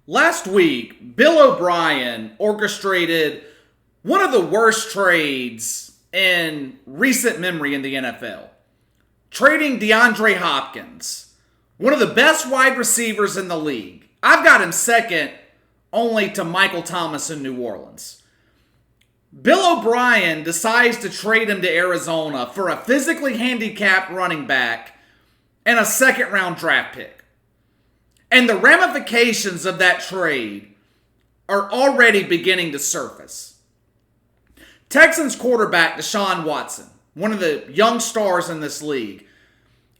Last week, Bill O'Brien orchestrated one of the worst trades in recent memory in the NFL. Trading DeAndre Hopkins, one of the best wide receivers in the league. I've got him second only to Michael Thomas in New Orleans. Bill O'Brien decides to trade him to Arizona for a physically handicapped running back and a second-round draft pick. And the ramifications of that trade are already beginning to surface. Texans quarterback Deshaun Watson, one of the young stars in this league,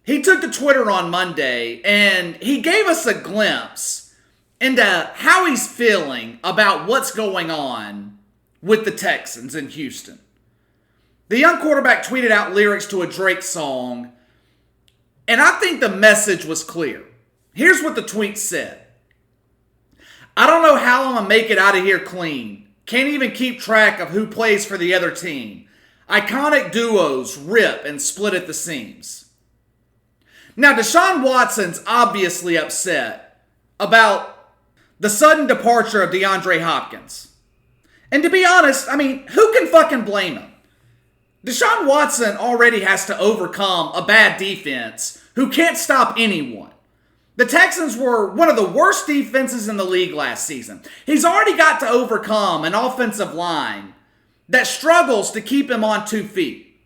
he took to Twitter on Monday and he gave us a glimpse into how he's feeling about what's going on with the Texans in Houston. The young quarterback tweeted out lyrics to a Drake song, and I think the message was clear. Here's what the tweet said. I don't know how I'm going to make it out of here clean. Can't even keep track of who plays for the other team. Iconic duos rip and split at the seams. Now, Deshaun Watson's obviously upset about the sudden departure of DeAndre Hopkins. And to be honest, who can fucking blame him? Deshaun Watson already has to overcome a bad defense who can't stop anyone. The Texans were one of the worst defenses in the league last season. He's already got to overcome an offensive line that struggles to keep him on 2 feet.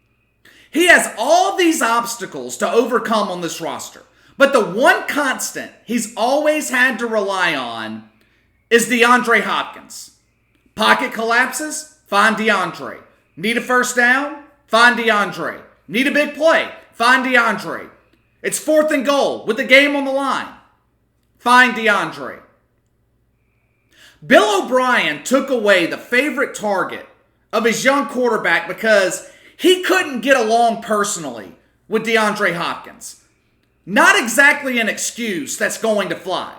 He has all these obstacles to overcome on this roster. But the one constant he's always had to rely on is DeAndre Hopkins. Pocket collapses? Find DeAndre. Need a first down? Find DeAndre. Need a big play? Find DeAndre. It's 4th and goal with the game on the line. Find DeAndre. Bill O'Brien took away the favorite target of his young quarterback because he couldn't get along personally with DeAndre Hopkins. Not exactly an excuse that's going to fly.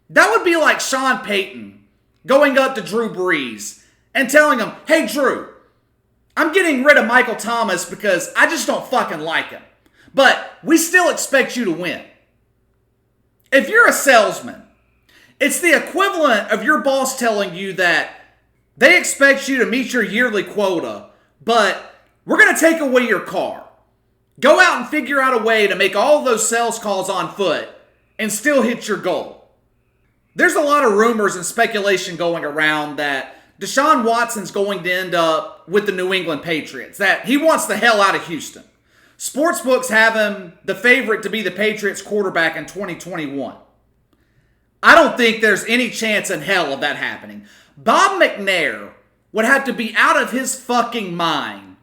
That would be like Sean Payton going up to Drew Brees and telling him, hey Drew, I'm getting rid of Michael Thomas because I just don't fucking like him. But we still expect you to win. If you're a salesman, it's the equivalent of your boss telling you that they expect you to meet your yearly quota, but we're going to take away your car. Go out and figure out a way to make all those sales calls on foot and still hit your goal. There's a lot of rumors and speculation going around that Deshaun Watson's going to end up with the New England Patriots, that he wants the hell out of Houston. Sportsbooks have him the favorite to be the Patriots quarterback in 2021. I don't think there's any chance in hell of that happening. Bob McNair would have to be out of his fucking mind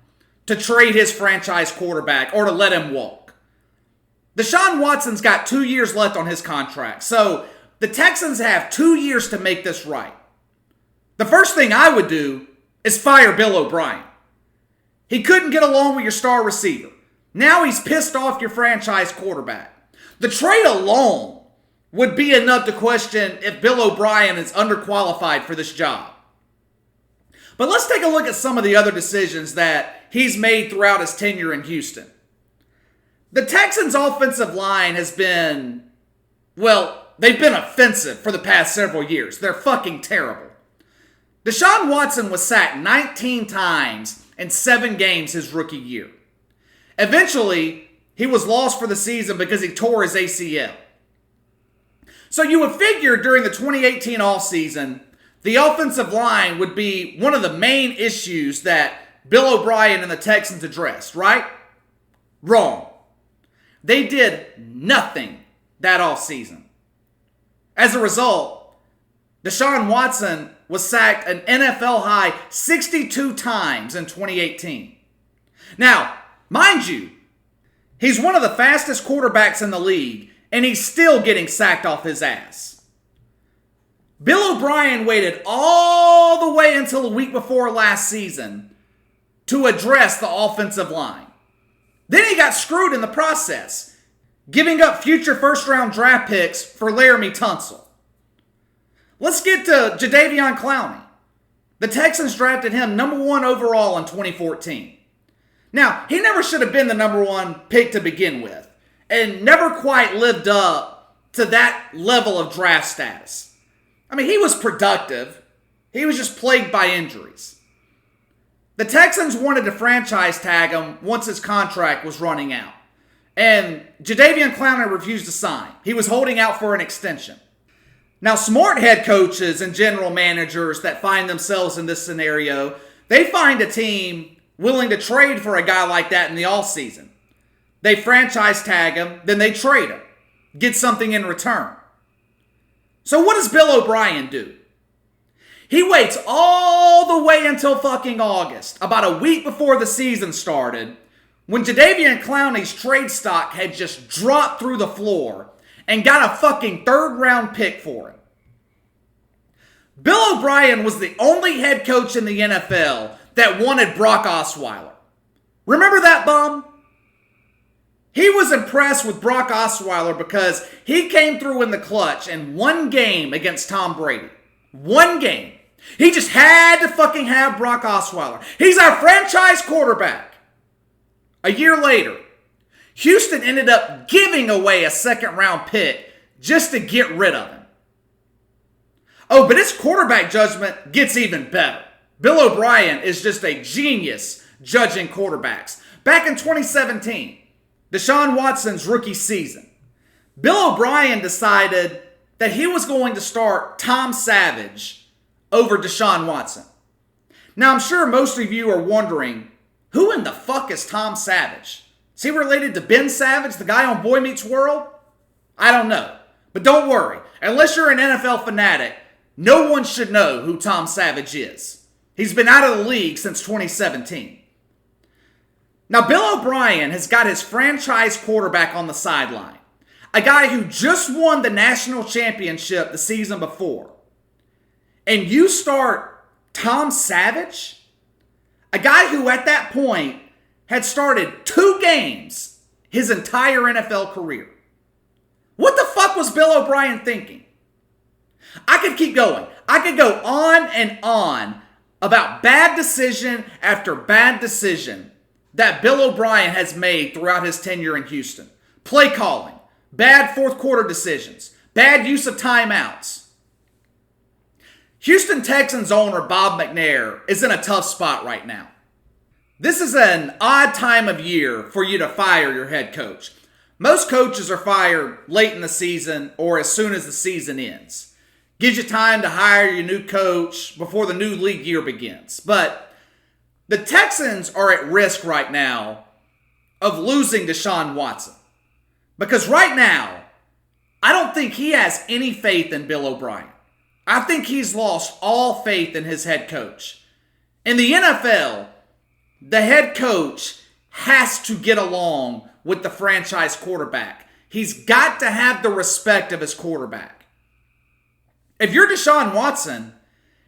to trade his franchise quarterback or to let him walk. Deshaun Watson's got 2 years left on his contract, so the Texans have 2 years to make this right. The first thing I would do is fire Bill O'Brien. He couldn't get along with your star receiver. Now he's pissed off your franchise quarterback. The trade alone would be enough to question if Bill O'Brien is underqualified for this job. But let's take a look at some of the other decisions that he's made throughout his tenure in Houston. The Texans' offensive line has been, they've been offensive for the past several years. They're fucking terrible. Deshaun Watson was sacked 19 times in 7 games his rookie year. Eventually, he was lost for the season because he tore his ACL. So you would figure during the 2018 offseason, the offensive line would be one of the main issues that Bill O'Brien and the Texans addressed, right? Wrong. They did nothing that offseason. As a result, Deshaun Watson was sacked an NFL high 62 times in 2018. Now, mind you, he's one of the fastest quarterbacks in the league, and he's still getting sacked off his ass. Bill O'Brien waited all the way until a week before last season to address the offensive line. Then he got screwed in the process, giving up future first-round draft picks for Laramie Tunsil. Let's get to Jadeveon Clowney. The Texans drafted him number 1 overall in 2014. Now, he never should have been the number 1 pick to begin with, and never quite lived up to that level of draft status. I mean, he was productive. He was just plagued by injuries. The Texans wanted to franchise tag him once his contract was running out. And Jadeveon Clowney refused to sign. He was holding out for an extension. Now, smart head coaches and general managers that find themselves in this scenario, they find a team willing to trade for a guy like that in the offseason. They franchise tag him, then they trade him. Get something in return. So what does Bill O'Brien do? He waits all the way until fucking August, about a week before the season started, when Jadeveon Clowney's trade stock had just dropped through the floor and got a fucking third-round pick for him. Bill O'Brien was the only head coach in the NFL that wanted Brock Osweiler. Remember that bum? He was impressed with Brock Osweiler because he came through in the clutch in one game against Tom Brady. One game. He just had to fucking have Brock Osweiler. He's our franchise quarterback. A year later, Houston ended up giving away a second-round pick just to get rid of him. Oh, but his quarterback judgment gets even better. Bill O'Brien is just a genius judging quarterbacks. Back in 2017, Deshaun Watson's rookie season, Bill O'Brien decided that he was going to start Tom Savage over Deshaun Watson. Now, I'm sure most of you are wondering, who in the fuck is Tom Savage? Is he related to Ben Savage, the guy on Boy Meets World? I don't know. But don't worry. Unless you're an NFL fanatic, no one should know who Tom Savage is. He's been out of the league since 2017. Now, Bill O'Brien has got his franchise quarterback on the sideline. A guy who just won the national championship the season before. And you start Tom Savage? A guy who at that point had started 2 games his entire NFL career. What the fuck was Bill O'Brien thinking? I could keep going. I could go on and on about bad decision after bad decision that Bill O'Brien has made throughout his tenure in Houston. Play calling, bad fourth quarter decisions, bad use of timeouts. Houston Texans owner Bob McNair is in a tough spot right now. This is an odd time of year for you to fire your head coach. Most coaches are fired late in the season or as soon as the season ends. Gives you time to hire your new coach before the new league year begins. But the Texans are at risk right now of losing Deshaun Watson. Because right now, I don't think he has any faith in Bill O'Brien. I think he's lost all faith in his head coach. In the NFL, the head coach has to get along with the franchise quarterback. He's got to have the respect of his quarterback. If you're Deshaun Watson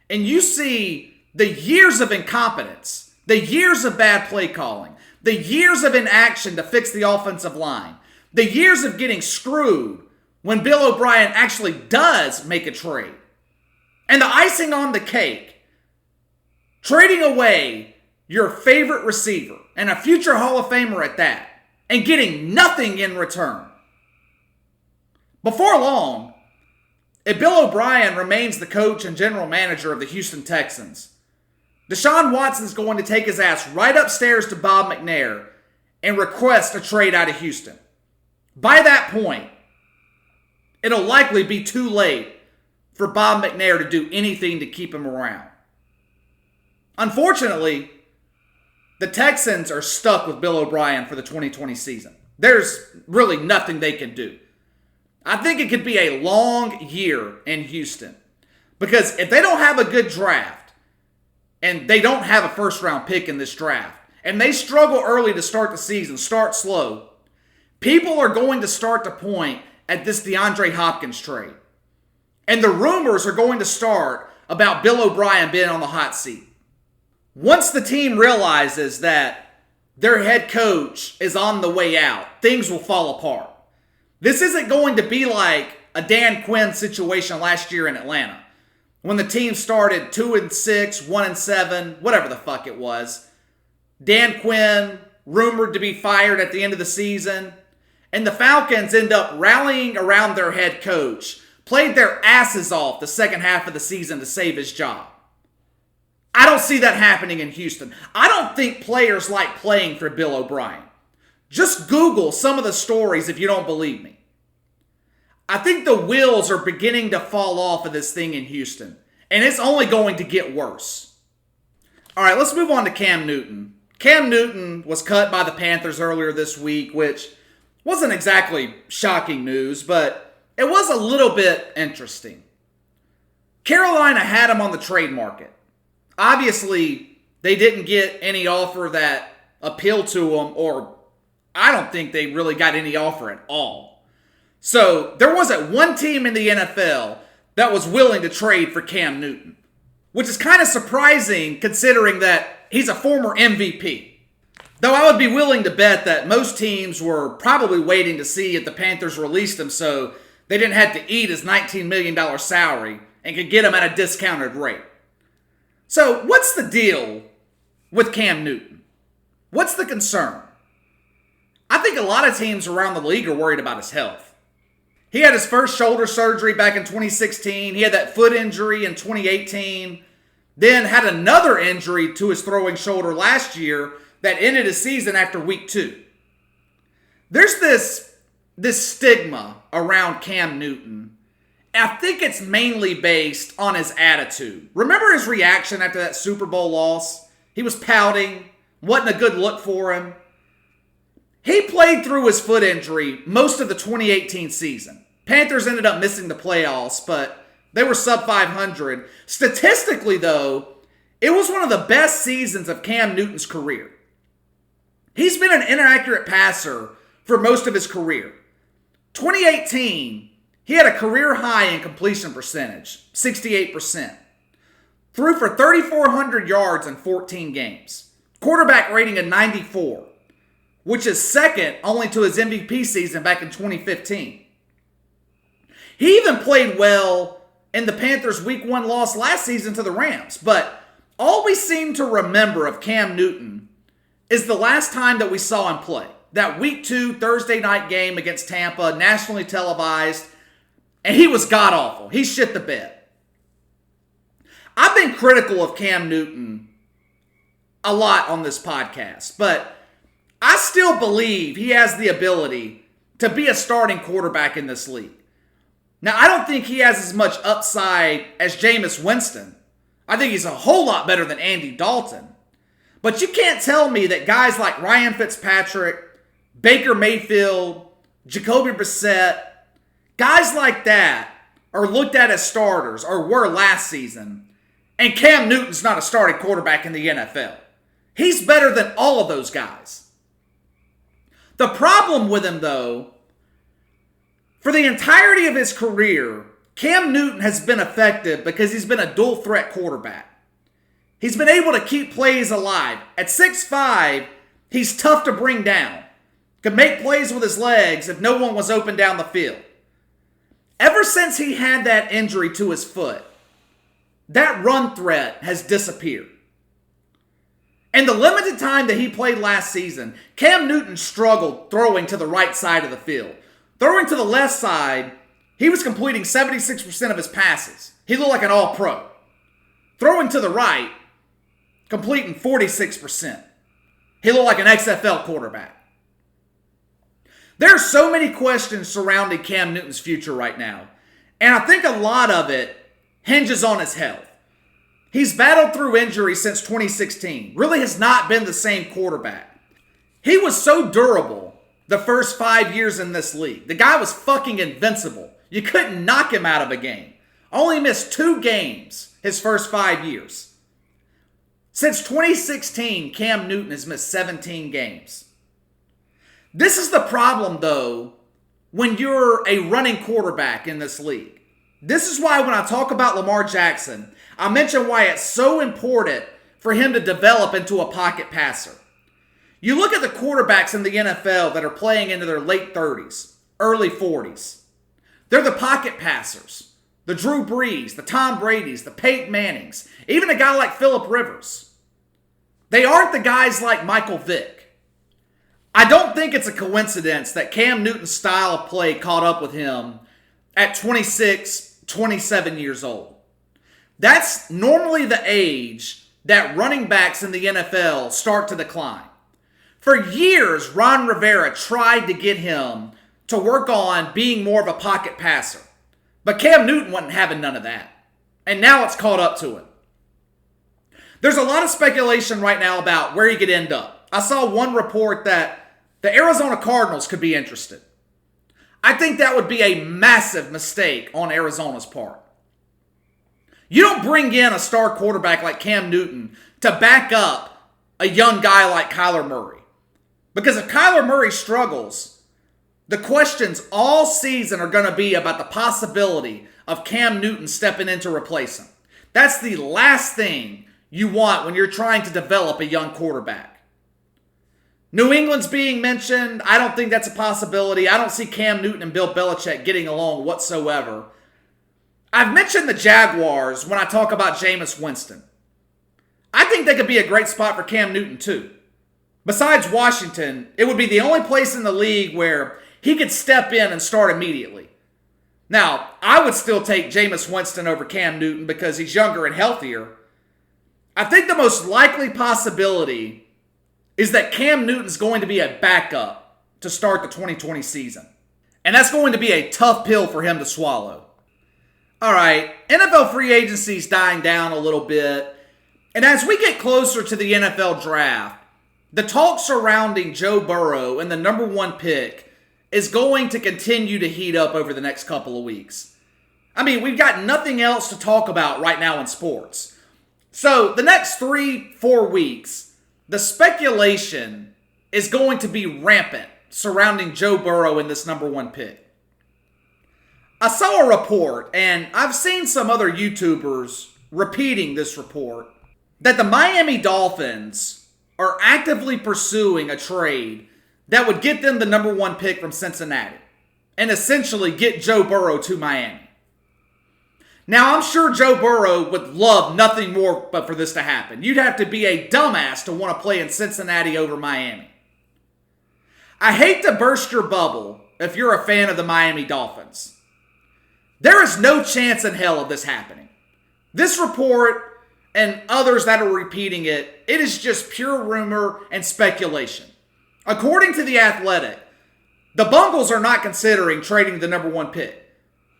and you see the years of incompetence, the years of bad play calling, the years of inaction to fix the offensive line, the years of getting screwed when Bill O'Brien actually does make a trade, and the icing on the cake, trading away your favorite receiver and a future Hall of Famer at that, and getting nothing in return. Before long, if Bill O'Brien remains the coach and general manager of the Houston Texans, Deshaun Watson's going to take his ass right upstairs to Bob McNair and request a trade out of Houston. By that point, it'll likely be too late for Bob McNair to do anything to keep him around. Unfortunately, the Texans are stuck with Bill O'Brien for the 2020 season. There's really nothing they can do. I think it could be a long year in Houston. Because if they don't have a good draft, and they don't have a first-round pick in this draft, and they struggle early to start the season, start slow, people are going to start to point at this DeAndre Hopkins trade. And the rumors are going to start about Bill O'Brien being on the hot seat. Once the team realizes that their head coach is on the way out, things will fall apart. This isn't going to be like a Dan Quinn situation last year in Atlanta, when the team started 2-6, 1-7, whatever the fuck it was. Dan Quinn rumored to be fired at the end of the season, and the Falcons end up rallying around their head coach, played their asses off the second half of the season to save his job. I don't see that happening in Houston. I don't think players like playing for Bill O'Brien. Just Google some of the stories if you don't believe me. I think the wheels are beginning to fall off of this thing in Houston, and it's only going to get worse. All right, let's move on to Cam Newton. Cam Newton was cut by the Panthers earlier this week, which wasn't exactly shocking news, but it was a little bit interesting. Carolina had him on the trade market. Obviously, they didn't get any offer that appealed to them, or I don't think they really got any offer at all. So there wasn't one team in the NFL that was willing to trade for Cam Newton, which is kind of surprising considering that he's a former MVP. Though I would be willing to bet that most teams were probably waiting to see if the Panthers released him so they didn't have to eat his $19 million salary and could get him at a discounted rate. So what's the deal with Cam Newton? What's the concern? I think a lot of teams around the league are worried about his health. He had his first shoulder surgery back in 2016. He had that foot injury in 2018. Then had another injury to his throwing shoulder last year that ended his season after week 2. There's this stigma around Cam Newton. I think it's mainly based on his attitude. Remember his reaction after that Super Bowl loss? He was pouting. Wasn't a good look for him. He played through his foot injury most of the 2018 season. Panthers ended up missing the playoffs, but they were sub 500. Statistically, though, it was one of the best seasons of Cam Newton's career. He's been an inaccurate passer for most of his career. 2018, he had a career high in completion percentage, 68%. Threw for 3,400 yards in 14 games. Quarterback rating of 94, which is second only to his MVP season back in 2015. He even played well in the Panthers' Week 1 loss last season to the Rams. But all we seem to remember of Cam Newton is the last time that we saw him play. That Week 2 Thursday night game against Tampa, nationally televised, and he was god-awful. He shit the bed. I've been critical of Cam Newton a lot on this podcast, but I still believe he has the ability to be a starting quarterback in this league. Now, I don't think he has as much upside as Jameis Winston. I think he's a whole lot better than Andy Dalton. But you can't tell me that guys like Ryan Fitzpatrick, Baker Mayfield, Jacoby Brissett, guys like that are looked at as starters, or were last season, and Cam Newton's not a starting quarterback in the NFL. He's better than all of those guys. The problem with him, though, for the entirety of his career, Cam Newton has been effective because he's been a dual threat quarterback. He's been able to keep plays alive. At 6'5", he's tough to bring down. Could make plays with his legs if no one was open down the field. Ever since he had that injury to his foot, that run threat has disappeared. In the limited time that he played last season, Cam Newton struggled throwing to the right side of the field. Throwing to the left side, he was completing 76% of his passes. He looked like an all-pro. Throwing to the right, completing 46%. He looked like an XFL quarterback. There are so many questions surrounding Cam Newton's future right now, and I think a lot of it hinges on his health. He's battled through injuries since 2016. Really has not been the same quarterback. He was so durable the first 5 years in this league. The guy was fucking invincible. You couldn't knock him out of a game. Only missed 2 games his first 5 years. Since 2016, Cam Newton has missed 17 games. This is the problem, though, when you're a running quarterback in this league. This is why when I talk about Lamar Jackson, I mention why it's so important for him to develop into a pocket passer. You look at the quarterbacks in the NFL that are playing into their late 30s, early 40s. They're the pocket passers. The Drew Brees, the Tom Bradys, the Peyton Mannings, even a guy like Phillip Rivers. They aren't the guys like Michael Vick. I don't think it's a coincidence that Cam Newton's style of play caught up with him at 26, 27 years old. That's normally the age that running backs in the NFL start to decline. For years, Ron Rivera tried to get him to work on being more of a pocket passer. But Cam Newton wasn't having none of that. And now it's caught up to him. There's a lot of speculation right now about where he could end up. I saw one report that the Arizona Cardinals could be interested. I think that would be a massive mistake on Arizona's part. You don't bring in a star quarterback like Cam Newton to back up a young guy like Kyler Murray. Because if Kyler Murray struggles, the questions all season are going to be about the possibility of Cam Newton stepping in to replace him. That's the last thing you want when you're trying to develop a young quarterback. New England's being mentioned. I don't think that's a possibility. I don't see Cam Newton and Bill Belichick getting along whatsoever. I've mentioned the Jaguars when I talk about Jameis Winston. I think they could be a great spot for Cam Newton too. Besides Washington, it would be the only place in the league where he could step in and start immediately. Now, I would still take Jameis Winston over Cam Newton because he's younger and healthier. I think the most likely possibility is that Cam Newton's going to be a backup to start the 2020 season. And that's going to be a tough pill for him to swallow. All right, NFL free agency is dying down a little bit. And as we get closer to the NFL draft, the talk surrounding Joe Burrow and the number one pick is going to continue to heat up over the next couple of weeks. I mean, we've got nothing else to talk about right now in sports. So the next 3-4 weeks, the speculation is going to be rampant surrounding Joe Burrow and this number one pick. I saw a report, and I've seen some other YouTubers repeating this report, that the Miami Dolphins are actively pursuing a trade that would get them the number one pick from Cincinnati and essentially get Joe Burrow to Miami. Now, I'm sure Joe Burrow would love nothing more but for this to happen. You'd have to be a dumbass to want to play in Cincinnati over Miami. I hate to burst your bubble if you're a fan of the Miami Dolphins. There is no chance in hell of this happening. This report and others that are repeating it, it is just pure rumor and speculation. According to The Athletic, the Bengals are not considering trading the number one pick.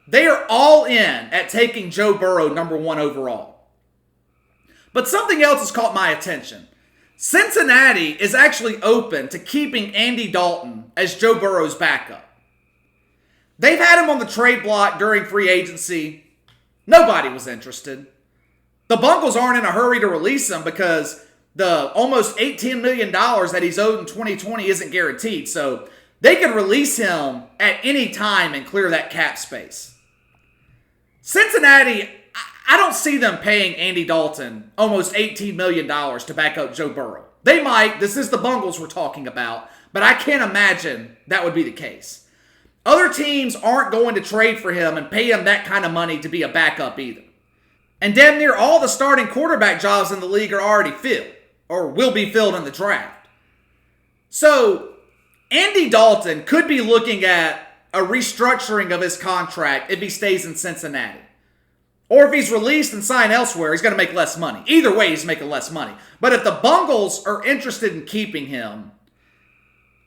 They are all in at taking Joe Burrow number one overall. But something else has caught my attention. Cincinnati is actually open to keeping Andy Dalton as Joe Burrow's backup. They've had him on the trade block during free agency. Nobody was interested. The Bengals aren't in a hurry to release him because the almost $18 million that he's owed in 2020 isn't guaranteed. So they could release him at any time and clear that cap space. Cincinnati, I don't see them paying Andy Dalton almost $18 million to back up Joe Burrow. They might. This is the Bengals we're talking about. But I can't imagine that would be the case. Other teams aren't going to trade for him and pay him that kind of money to be a backup either. And damn near all the starting quarterback jobs in the league are already filled, or will be filled in the draft. So, Andy Dalton could be looking at a restructuring of his contract if he stays in Cincinnati. Or if he's released and signed elsewhere, he's going to make less money. Either way, he's making less money. But if the Bengals are interested in keeping him,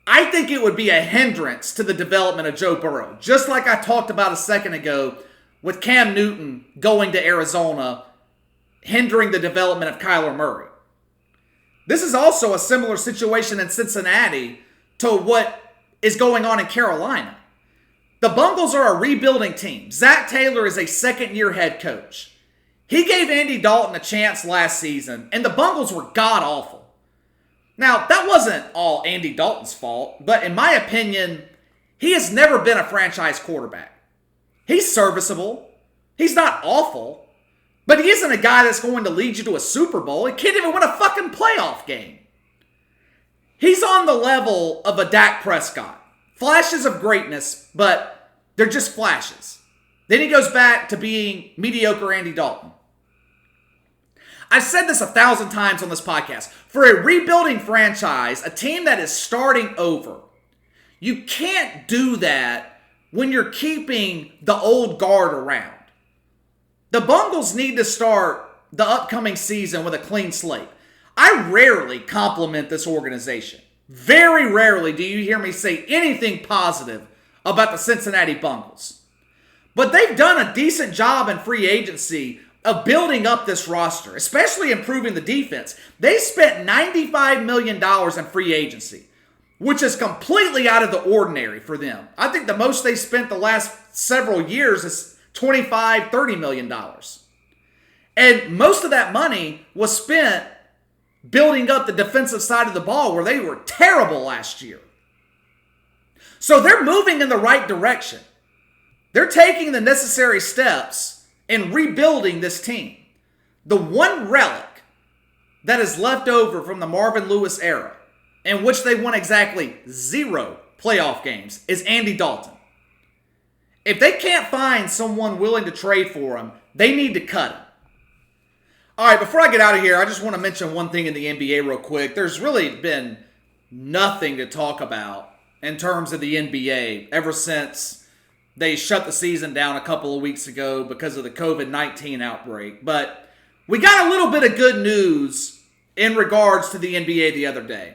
I think it would be a hindrance to the development of Joe Burrow. Just like I talked about a second ago with Cam Newton going to Arizona, hindering the development of Kyler Murray. This is also a similar situation in Cincinnati to what is going on in Carolina. The Bengals are a rebuilding team. Zach Taylor is a second-year head coach. He gave Andy Dalton a chance last season, and the Bengals were god-awful. Now, that wasn't all Andy Dalton's fault, but in my opinion, he has never been a franchise quarterback. He's serviceable. He's not awful. But he isn't a guy that's going to lead you to a Super Bowl. He can't even win a fucking playoff game. He's on the level of a Dak Prescott. Flashes of greatness, but they're just flashes. Then he goes back to being mediocre Andy Dalton. I've said this 1,000 times on this podcast. For a rebuilding franchise, a team that is starting over, you can't do that when you're keeping the old guard around. The Bengals need to start the upcoming season with a clean slate. I rarely compliment this organization. Very rarely do you hear me say anything positive about the Cincinnati Bengals. But they've done a decent job in free agency of building up this roster, especially improving the defense. They spent $95 million in free agency, which is completely out of the ordinary for them. I think the most they spent the last several years is $25, $30 million. And most of that money was spent building up the defensive side of the ball where they were terrible last year. So they're moving in the right direction. They're taking the necessary steps in rebuilding this team. The one relic that is left over from the Marvin Lewis era, in which they won exactly 0 playoff games, is Andy Dalton. If they can't find someone willing to trade for him, they need to cut him. All right, before I get out of here, I just want to mention one thing in the NBA real quick. There's really been nothing to talk about in terms of the NBA ever since they shut the season down a couple of weeks ago because of the COVID-19 outbreak. But we got a little bit of good news in regards to the NBA the other day.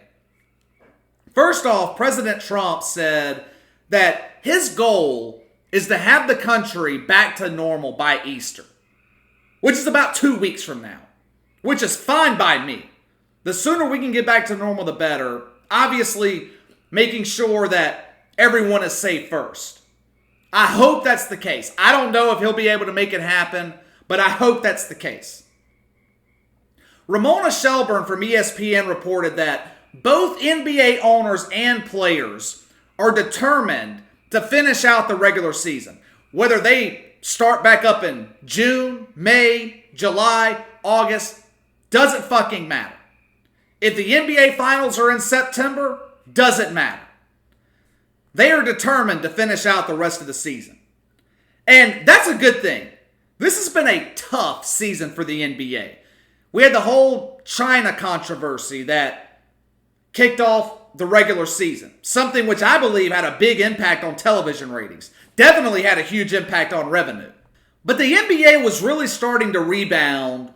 First off, President Trump said that his goal is to have the country back to normal by Easter, which is about 2 weeks from now, which is fine by me. The sooner we can get back to normal, the better. Obviously, making sure that everyone is safe first. I hope that's the case. I don't know if he'll be able to make it happen, but I hope that's the case. Ramona Shelburne from ESPN reported that both NBA owners and players are determined to finish out the regular season. Whether they start back up in June, May, July, August, doesn't fucking matter. If the NBA Finals are in September, doesn't matter. They are determined to finish out the rest of the season. And that's a good thing. This has been a tough season for the NBA. We had the whole China controversy that kicked off the regular season. Something which I believe had a big impact on television ratings. Definitely had a huge impact on revenue. But the NBA was really starting to rebound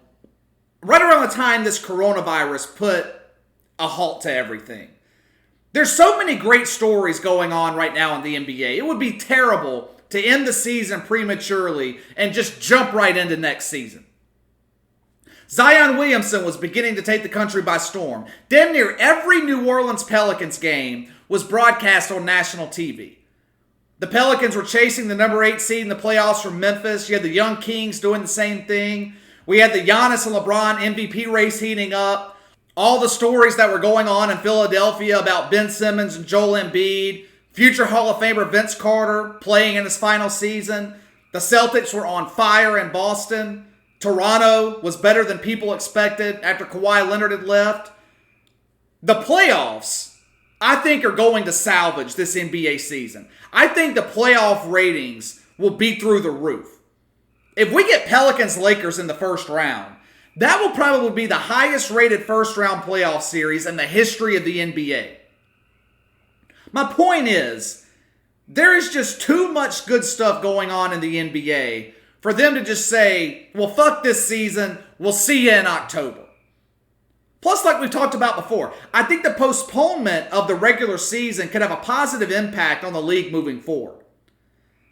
right around the time this coronavirus put a halt to everything. There's so many great stories going on right now in the NBA. It would be terrible to end the season prematurely and just jump right into next season. Zion Williamson was beginning to take the country by storm. Damn near every New Orleans Pelicans game was broadcast on national TV. The Pelicans were chasing the number 8 seed in the playoffs from Memphis. You had the Young Kings doing the same thing. We had the Giannis and LeBron MVP race heating up. All the stories that were going on in Philadelphia about Ben Simmons and Joel Embiid. Future Hall of Famer Vince Carter playing in his final season. The Celtics were on fire in Boston. Toronto was better than people expected after Kawhi Leonard had left. The playoffs, I think, are going to salvage this NBA season. I think the playoff ratings will be through the roof. If we get Pelicans-Lakers in the first round, that will probably be the highest rated first round playoff series in the history of the NBA. My point is, there is just too much good stuff going on in the NBA for them to just say, well, fuck this season, we'll see you in October. Plus, like we've talked about before, I think the postponement of the regular season could have a positive impact on the league moving forward.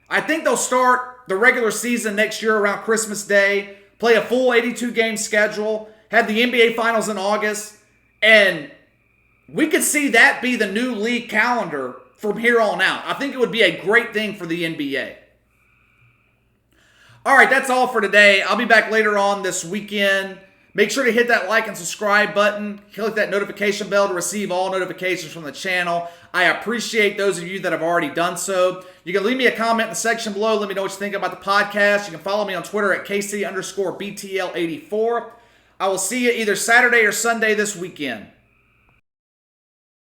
I think they'll start the regular season next year around Christmas Day, play a full 82-game schedule, have the NBA Finals in August, and we could see that be the new league calendar from here on out. I think it would be a great thing for the NBA. All right, that's all for today. I'll be back later on this weekend. Make sure to hit that like and subscribe button. Click that notification bell to receive all notifications from the channel. I appreciate those of you that have already done so. You can leave me a comment in the section below. Let me know what you think about the podcast. You can follow me on Twitter at KC_BTL84. I will see you either Saturday or Sunday this weekend.